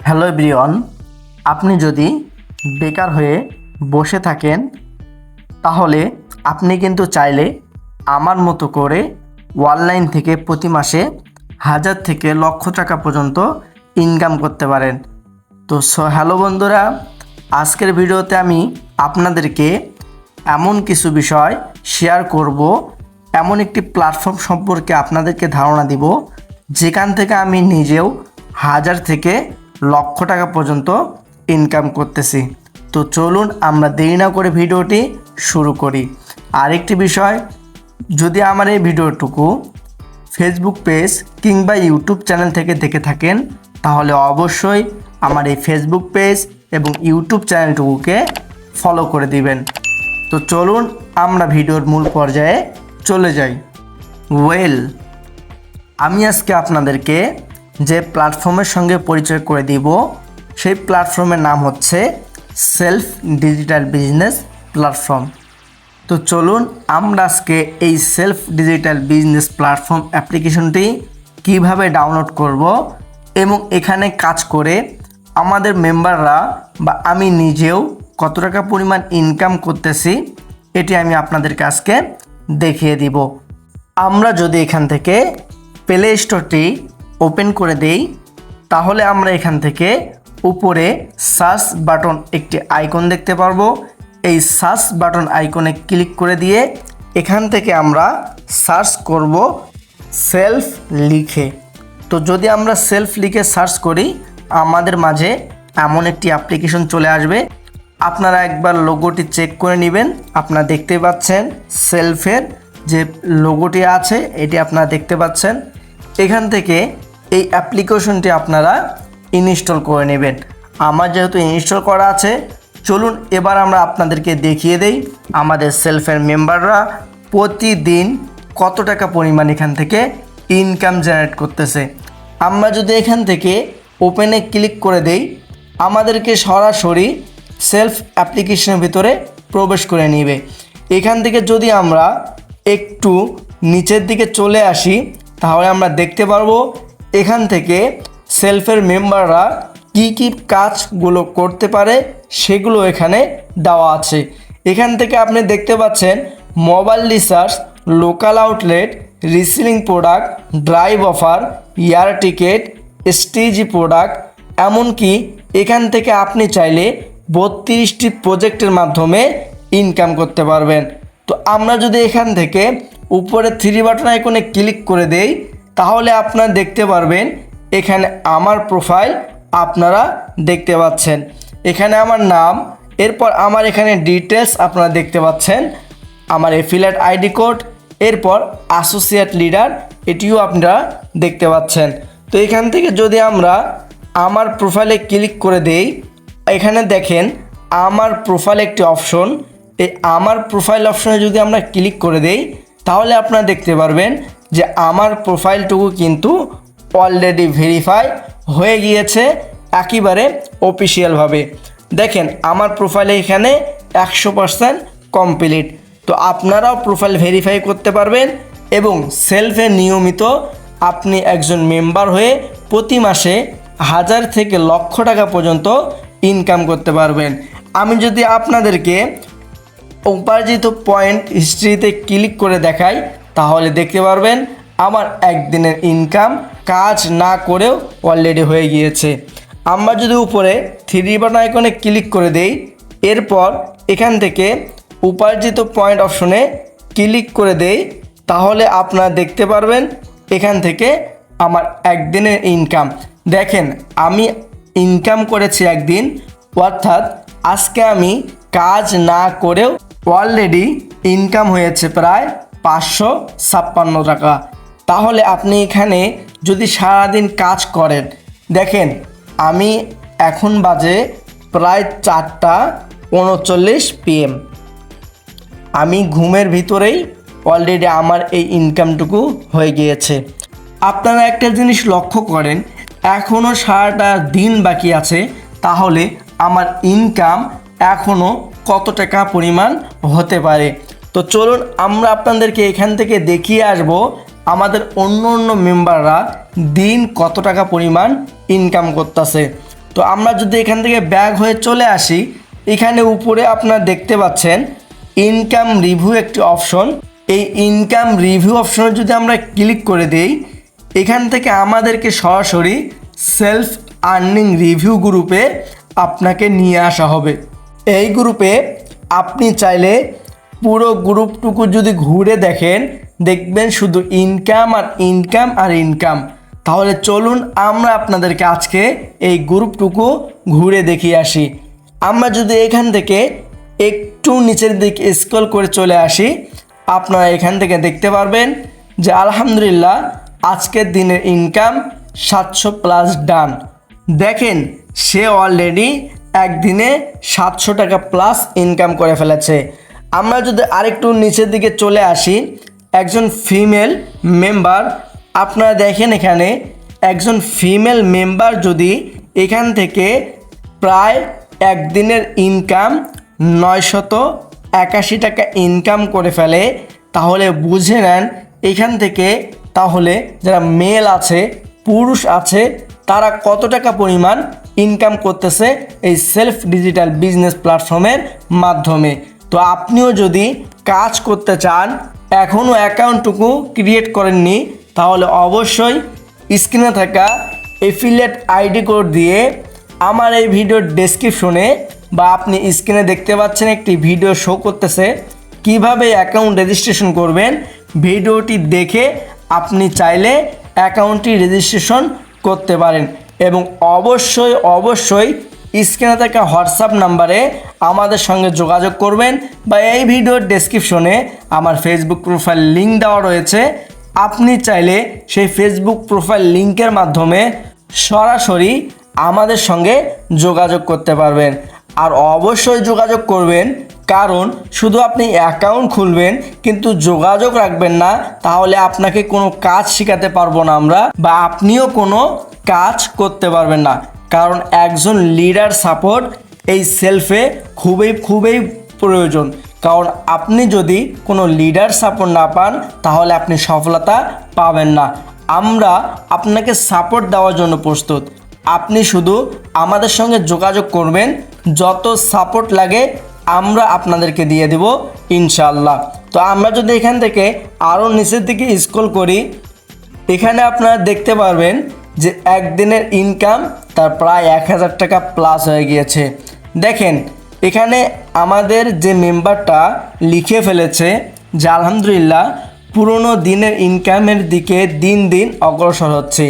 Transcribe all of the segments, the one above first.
Hello everyone, আপনি যদি বেকার হয়ে বসে থাকেন তাহলে আপনি কিন্তু চাইলে আমার মতো করে অনলাইন থেকে প্রতি মাসে 1000 থেকে লক্ষ টাকা পর্যন্ত ইনকাম করতে পারেন। তো হ্যালো বন্ধুরা, আজকের ভিডিওতে আমি আপনাদেরকে এমন কিছু বিষয় শেয়ার করব, এমন একটি প্ল্যাটফর্ম সম্পর্কে আপনাদেরকে ধারণা দিব যেখান থেকে আমি নিজেও 1000 থেকে লক্ষ টাকা পর্যন্ত ইনকাম করতেছি। তো চলুন আমরা দেরি না করে ভিডিওটি শুরু করি। আরেকটি বিষয়, যদি আমার এই ভিডিওটুকু ফেসবুক পেজ কিংবা ইউটিউব চ্যানেল থেকে দেখে থাকেন তাহলে অবশ্যই আমার এই ফেসবুক পেজ এবং ইউটিউব চ্যানেলটুকুকে ফলো করে দিবেন। তো চলুন আমরা ভিডিওর মূল পর্যায়ে চলে যাই। আমি আজকে আপনাদেরকে যে প্ল্যাটফর্মের সঙ্গে পরিচয় করে দিব সেই প্ল্যাটফর্মের নাম হচ্ছে সেলফ ডিজিটাল বিজনেস প্ল্যাটফর্ম। তো চলুন আমরা আজকে এই সেলফ ডিজিটাল বিজনেস প্ল্যাটফর্ম অ্যাপ্লিকেশনটি কিভাবে ডাউনলোড করব এবং এখানে কাজ করে আমাদের মেম্বাররা বা আমি নিজেও কত টাকা পরিমাণ ইনকাম করতেছি এটি আমি আপনাদেরকে আজকে দেখিয়ে দিব। আমরা যদি এখান থেকে প্লে স্টোরটি ওপেন করে দেই তাহলে আমরা এখান থেকে উপরে সার্চ বাটন একটি আইকন দেখতে পারবো। এই সার্চ বাটন আইকনে ক্লিক করে দিয়ে এখান থেকে আমরা সার্চ করব সেলফ লিখে। তো যদি আমরা সেলফ লিখে সার্চ করি আমাদের মাঝে এমন একটি অ্যাপ্লিকেশন চলে আসবে। আপনারা একবার লোগোটি চেক করে নেবেন। আপনারা দেখতে পাচ্ছেন সেলফের যে লোগোটি আছে এটি আপনারা দেখতে পাচ্ছেন। এখান থেকে এই অ্যাপ্লিকেশনটি আপনারা ইনস্টল করে নেবেন। আমার যেহেতু ইনস্টল করা আছে, চলুন এবার আমরা আপনাদেরকে দেখিয়ে দেই আমাদের সেলফের মেম্বাররা প্রতিদিন কত টাকা পরিমাণ এখান থেকে ইনকাম জেনারেট করতেছে। আমরা যদি এখান থেকে ওপেনে ক্লিক করে দেই আমাদেরকে সরাসরি সেলফ অ্যাপ্লিকেশনের ভিতরে প্রবেশ করে নেবে। এখান থেকে যদি আমরা একটু নিচের দিকে চলে আসি তাহলে আমরা দেখতে পারবো এখান থেকে সেলফের মেম্বাররা কি কাজগুলো করতে পারে সেগুলো এখানে দেওয়া আছে। এখান থেকে আপনি দেখতে পাচ্ছেন mobile recharge, local outlet, reselling product, drive offer, air ticket, স্টেজি প্রোডাক্ট, এমনকি এখান থেকে আপনি চাইলে 32টি প্রজেক্টের মাধ্যমে ইনকাম করতে পারবেন। তো আমরা যদি এখান থেকে উপরে 3 বাটন আইকনে ক্লিক করে দেই তাহলে আপনারা দেখতে পারবেন এখানে আমার প্রোফাইল আপনারা দেখতে পাচ্ছেন। এখানে আমার নাম, এরপর আমার এখানে ডিটেলস আপনারা দেখতে পাচ্ছেন, আমার এফিলিয়েট আইডি কোড, এরপর অ্যাসোসিয়েট লিডার এটিও আপনারা দেখতে পাচ্ছেন। তো এখান থেকে যদি আমরা আমার প্রোফাইলে ক্লিক করে দেই এখানে দেখেন আমার প্রোফাইল একটি অপশন। এই আমার প্রোফাইল অপশনে যদি আমরা ক্লিক করে দেই তাহলে আপনারা দেখতে পারবেন যে আমার প্রোফাইলটুকু কিন্তু অলরেডি ভেরিফাই হয়ে গিয়েছে একেবারে অফিসিয়ালভাবে। দেখেন আমার প্রোফাইলে এখানে 100% কমপ্লিট। তো আপনারাও প্রোফাইল ভেরিফাই করতে পারবেন এবং সেলফে নিয়মিত আপনি একজন মেম্বার হয়ে প্রতি মাসে 1000 থেকে লক্ষ টাকা পর্যন্ত ইনকাম করতে পারবেন। আমি যদি আপনাদেরকে উপার্জিত পয়েন্ট হিস্ট্রিতে ক্লিক করে দেখাই তাহলে দেখতে পারবেন আমার একদিনের ইনকাম কাজ না করেও অলরেডি হয়ে গিয়েছে। আমরা যদি উপরে 3 বাটন আইকনে ক্লিক করে দেই এরপর এখান থেকে উপার্জিত পয়েন্ট অপশনে ক্লিক করে দেই তাহলে আপনারা দেখতে পারবেন এখান থেকে আমার একদিনের ইনকাম। দেখেন আমি ইনকাম করেছি একদিন, অর্থাৎ আজকে আমি কাজ না করেও অলরেডি ইনকাম হয়েছে প্রায় 556 টাকা। তাহলে আপনি এখানে যদি সারাদিন কাজ করেন, দেখেন আমি এখন বাজে প্রায় 4:39 PM। আমি ঘুমের ভিতরেই অলরেডি আমার এই ইনকামটুকু হয়ে গিয়েছে। আপনারা একটা জিনিস লক্ষ্য করেন, এখনও সারাটা দিন বাকি আছে, তাহলে আমার ইনকাম এখনও কত টাকা পরিমাণ হতে পারে। তো চলুন আমরা আপনাদেরকে এখান থেকে দেখিয়ে আসব আমাদের অন্য মেম্বাররা দিন কত টাকা পরিমাণ ইনকাম করতেছে। তো তো আমরা যদি এখান থেকে ব্যাক হয়ে চলে আসি, এখানে উপরে আপনারা দেখতে পাচ্ছেন ইনকাম রিভিউ একটি অপশন। এই ইনকাম রিভিউ অপশনে যদি আমরা ক্লিক করে দেই, এখান থেকে আমাদেরকে সরাসরি সেলফ আর্নিং রিভিউ গ্রুপে আপনাকে নিয়ে আসা হবে। এই গ্রুপে আপনি চাইলে পুরো গ্রুপটুকু যদি ঘুরে দেখেন, দেখবেন শুধু ইনকাম আর ইনকাম আর ইনকাম। তাহলে চলুন আমরা আপনাদেরকে আজকে এই গ্রুপটুকু ঘুরে দেখিয়ে আসি। আমরা যদি এখান থেকে একটু নিচের দিকে স্ক্রল করে চলে আসি, আপনারা এখান থেকে দেখতে পারবেন যে আলহামদুলিল্লাহ আজকের দিনের ইনকাম 700+ ডান। দেখেন সে অলরেডি একদিনে 700 টাকা প্লাস ইনকাম করে ফেলেছে। আমরা যদি আরেকটু নিচের দিকে চলে আসি, একজন ফিমেল মেম্বার, আপনারা দেখেন এখানে একজন ফিমেল মেম্বার যদি এখান থেকে প্রায় একদিনের ইনকাম 981 টাকা ইনকাম করে ফেলে, তাহলে বুঝে নেন এখান থেকে তাহলে যারা মেল আছে, পুরুষ আছে, তারা কত টাকা পরিমাণ ইনকাম করতেছে এই সেলফ ডিজিটাল বিজনেস প্ল্যাটফর্মের মাধ্যমে। তো আপনিও যদি কাজ করতে চান, এখনও অ্যাকাউন্টটুকু ক্রিয়েট করেননি, তাহলে অবশ্যই স্ক্রিনে থাকা এফিলিয়েট আইডি কোড দিয়ে আমার এই ভিডিওর ডেসক্রিপশনে বা আপনি স্ক্রিনে দেখতে পাচ্ছেন একটি ভিডিও শো করতেছে কিভাবে অ্যাকাউন্ট রেজিস্ট্রেশন করবেন। ভিডিওটি দেখে আপনি চাইলে অ্যাকাউন্টটি রেজিস্ট্রেশন করতে পারেন এবং অবশ্যই স্ক্রিনে থাকা হোয়াটসঅ্যাপ নাম্বারে আমাদের সঙ্গে যোগাযোগ করবেন বা এই ভিডিওর ডেসক্রিপশনে আমার ফেসবুক প্রোফাইল লিঙ্ক দেওয়া রয়েছে। আপনি চাইলে সেই ফেসবুক প্রোফাইল লিঙ্কের মাধ্যমে সরাসরি আমাদের সঙ্গে যোগাযোগ করতে পারবেন। আর অবশ্যই যোগাযোগ করবেন, কারণ শুধু আপনি অ্যাকাউন্ট খুলবেন কিন্তু যোগাযোগ রাখবেন না, তাহলে আপনাকে কোনো কাজ শেখাতে পারবো না আমরা, বা আপনিও কোনো কাজ করতে পারবেন না। কারণ একজন লিডার সাপোর্ট এই সেলফে খুবই প্রয়োজন। কারণ আপনি যদি কোনো লিডার সাপোর্ট না পান, তাহলে আপনি সফলতা পাবেন না। আমরা আপনাকে সাপোর্ট দেওয়ার জন্য প্রস্তুত। আপনি শুধু আমাদের সঙ্গে যোগাযোগ করবেন, যত সাপোর্ট লাগে আমরা আপনাদেরকে দিয়ে দেব ইনশাআল্লাহ। তো আমরা যদি এখান থেকে আরও নিচের দিকে স্ক্রল করি, এখানে আপনারা দেখতে পারবেন যে একদিনের ইনকাম তার প্রায় 1000 টাকা প্লাস হয়ে গিয়েছে। দেখেন এখানে আমাদের যে মেম্বারটা লিখে ফেলেছে যে আলহামদুলিল্লাহ পুরনো দিনের ইনকামের দিকে দিন দিন অগ্রসর হচ্ছে।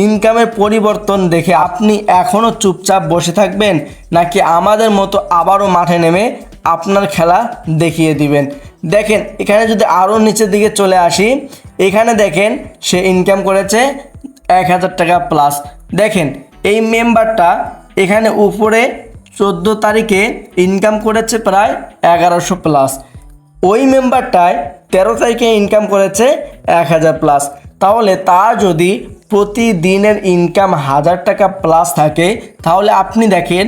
ইনকামের পরিবর্তন দেখে আপনি এখনও চুপচাপ বসে থাকবেন, নাকি আমাদের মতো আবারও মাঠে নেমে আপনার খেলা দেখিয়ে দিবেন? দেখেন এখানে যদি আরও নিচের দিকে চলে আসি, এখানে দেখেন সে ইনকাম করেছে 1000 টাকা প্লাস। দেখেন এই মেম্বারটা এখানে উপরে 14 তারিখে ইনকাম করেছে প্রায় 1100 প্লাস। ওই মেম্বারটায় 13 তারিখে ইনকাম করেছে 1000 প্লাস। তাহলে তার যদি প্রতিদিনের ইনকাম 1000 টাকা প্লাস থাকে, তাহলে আপনি দেখেন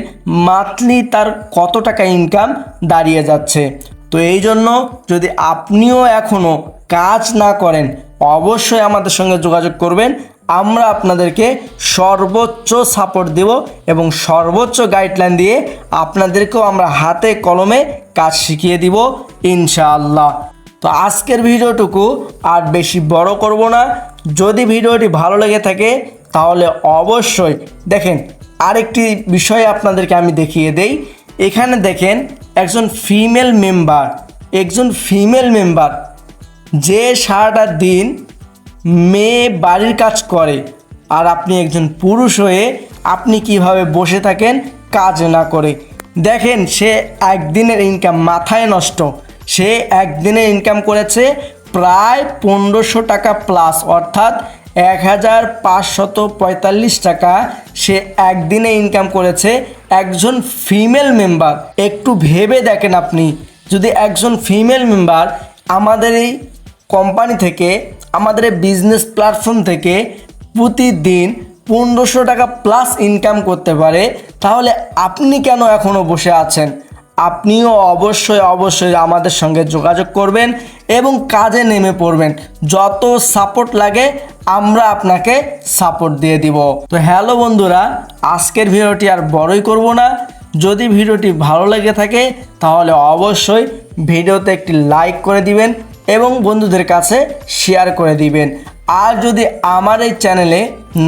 মান্থলি তার কত টাকা ইনকাম দাঁড়িয়ে যাচ্ছে। তো এই জন্য যদি আপনিও এখনও কাজ না করেন, অবশ্যই আমাদের সঙ্গে যোগাযোগ করবেন। আমরা আপনাদেরকে সর্বোচ্চ সাপোর্ট দেব এবং সর্বোচ্চ গাইডলাইন দিয়ে আপনাদেরকেও আমরা হাতে কলমে কাজ শিখিয়ে দিব ইনশাআল্লাহ। তো আজকের ভিডিওটুকু আর বেশি বড় করব না। যদি ভিডিওটি ভালো লেগে থাকে তাহলে অবশ্যই দেখেন আরেকটি বিষয় আপনাদেরকে আমি দেখিয়ে দেই। এখানে দেখেন একজন ফিমেল মেম্বার যে সারাটা দিন মেয়ে বাড়ির কাজ করে, আর আপনি একজন পুরুষ হয়ে আপনি কিভাবে বসে থাকেন কাজ না করে। দেখেন সে একদিনের ইনকাম মাথায় নষ্ট। সে একদিনে ইনকাম করেছে প্রায় 1500 টাকা প্লাস, অর্থাৎ 1545 টাকা সে একদিনে ইনকাম করেছে একজন ফিমেল মেম্বার। একটু ভেবে দেখেন আপনি, যদি একজন ফিমেল মেম্বার আমাদের এই কোম্পানি থেকে, আমাদের এই বিজনেস প্ল্যাটফর্ম থেকে প্রতিদিন 1500 টাকা প্লাস ইনকাম করতে পারে, তাহলে আপনি কেন এখনও বসে আছেন? আপনিও অবশ্যই আমাদের সঙ্গে যোগাযোগ করবেন এবং কাজে নেমে পড়বেন। যত সাপোর্ট লাগে আমরা আপনাকে সাপোর্ট দিয়ে দিব। তো হ্যালো বন্ধুরা, আজকের ভিডিওটি আর বড়ই করব না। যদি ভিডিওটি ভালো লেগে থাকে তাহলে অবশ্যই ভিডিওতে একটি লাইক করে দিবেন এবং বন্ধুদের কাছে শেয়ার করে দিবেন। আর যদি আমার এই চ্যানেলে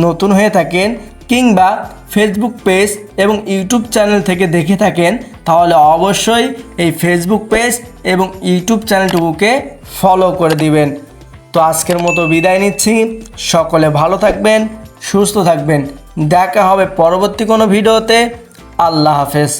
নতুন হয়ে থাকেন কিংবা ফেসবুক পেজ এবং ইউটিউব চ্যানেল থেকে দেখে থাকেন তাহলে অবশ্যই এই ফেসবুক পেজ এবং ইউটিউব চ্যানেলটুকুকে ফলো করে দিবেন। তো আজকের মতো বিদায় নিচ্ছি। সকলে ভালো থাকবেন, সুস্থ থাকবেন। দেখা হবে পরবর্তী কোনো ভিডিওতে। আল্লাহ হাফেজ।